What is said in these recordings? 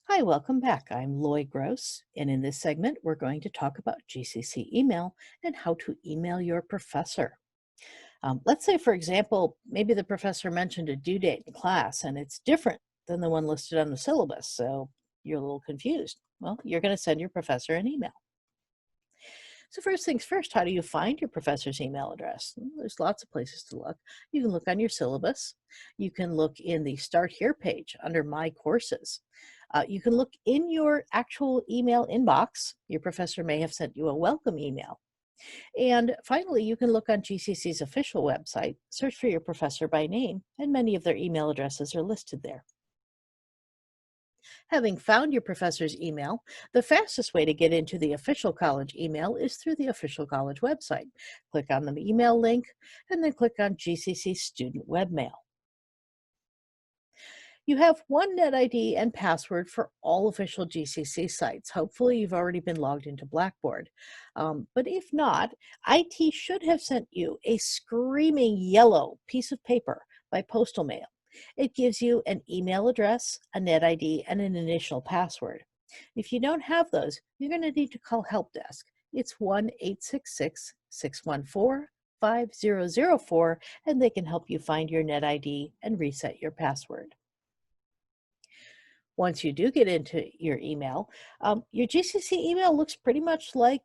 Hi, welcome back. I'm Loy Gross, and in this segment, we're going to talk about GCC email and how to email your professor. Let's say, for example, maybe the professor mentioned a due date in class and it's different than the one listed on the syllabus, so you're a little confused. Well, you're going to send your professor an email. So, first things first, how do you find your professor's email address? There's lots of places to look. You can look on your syllabus. You can look in the Start Here page under My Courses. You can look in your actual email inbox. Your professor may have sent you a welcome email. And finally, you can look on GCC's official website, search for your professor by name, and many of their email addresses are listed there. Having found your professor's email, the fastest way to get into the official college email is through the official college website. Click on the email link and then click on GCC Student Webmail. You have one NetID and password for all official GCC sites. Hopefully, you've already been logged into Blackboard. But if not, IT should have sent you a screaming yellow piece of paper by postal mail. It gives you an email address, a NetID, and an initial password. If you don't have those, you're going to need to call Help Desk. It's 1 866 614 5004, and they can help you find your NetID and reset your password. Once you do get into your GCC email looks pretty much like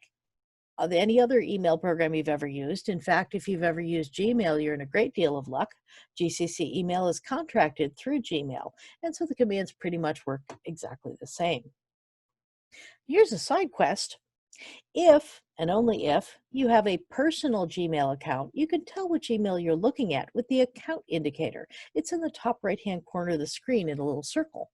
any other email program you've ever used. In fact, if you've ever used Gmail, you're in a great deal of luck. GCC email is contracted through Gmail, and so the commands pretty much work exactly the same. Here's a side quest. If, and only if, you have a personal Gmail account, you can tell which email you're looking at with the account indicator. It's in the top right-hand corner of the screen in a little circle.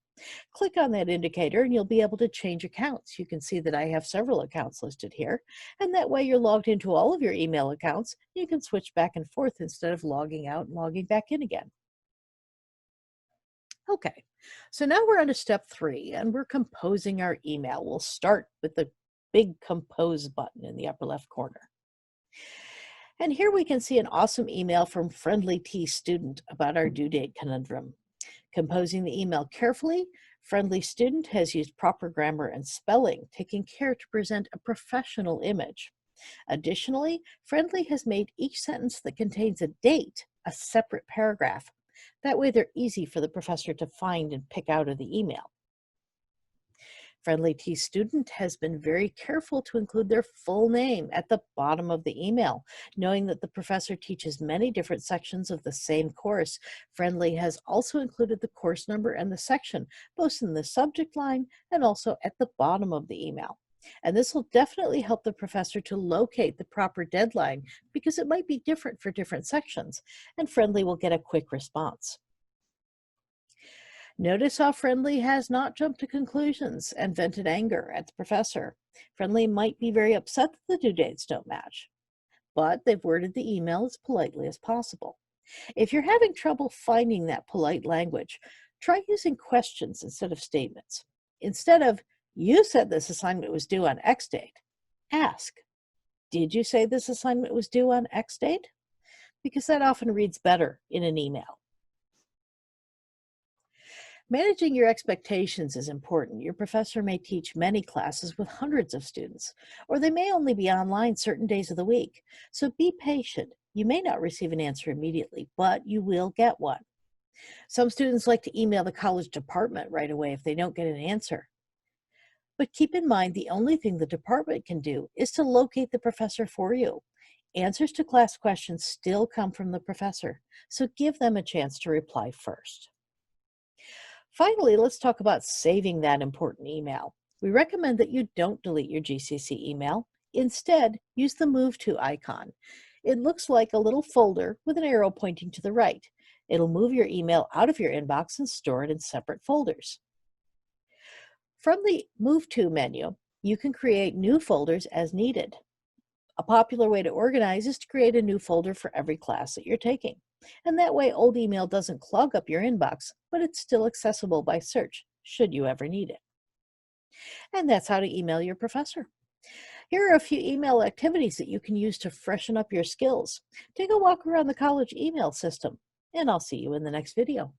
Click on that indicator and you'll be able to change accounts. You can see that I have several accounts listed here, and that way you're logged into all of your email accounts. You can switch back and forth instead of logging out and logging back in again. Okay, so now we're on to step 3 and we're composing our email. We'll start with the big compose button in the upper left corner. And here we can see an awesome email from Friendly T Student about our due date conundrum. Composing the email carefully, Friendly Student has used proper grammar and spelling, taking care to present a professional image. Additionally, Friendly has made each sentence that contains a date a separate paragraph. That way they're easy for the professor to find and pick out of the email. Friendly T Student has been very careful to include their full name at the bottom of the email. Knowing that the professor teaches many different sections of the same course, Friendly has also included the course number and the section, both in the subject line and also at the bottom of the email. And this will definitely help the professor to locate the proper deadline because it might be different for different sections, and Friendly will get a quick response. Notice how Friendly has not jumped to conclusions and vented anger at the professor. Friendly might be very upset that the due dates don't match, but they've worded the email as politely as possible. If you're having trouble finding that polite language, try using questions instead of statements. Instead of, you said this assignment was due on X date, ask, did you say this assignment was due on X date? Because that often reads better in an email. Managing your expectations is important. Your professor may teach many classes with hundreds of students, or they may only be online certain days of the week. So be patient. You may not receive an answer immediately, but you will get one. Some students like to email the college department right away if they don't get an answer. But keep in mind, the only thing the department can do is to locate the professor for you. Answers to class questions still come from the professor, so give them a chance to reply first. Finally, let's talk about saving that important email. We recommend that you don't delete your GCC email. Instead, use the Move To icon. It looks like a little folder with an arrow pointing to the right. It'll move your email out of your inbox and store it in separate folders. From the Move To menu, you can create new folders as needed. A popular way to organize is to create a new folder for every class that you're taking. And that way, old email doesn't clog up your inbox, but it's still accessible by search, should you ever need it. And that's how to email your professor. Here are a few email activities that you can use to freshen up your skills. Take a walk around the college email system, and I'll see you in the next video.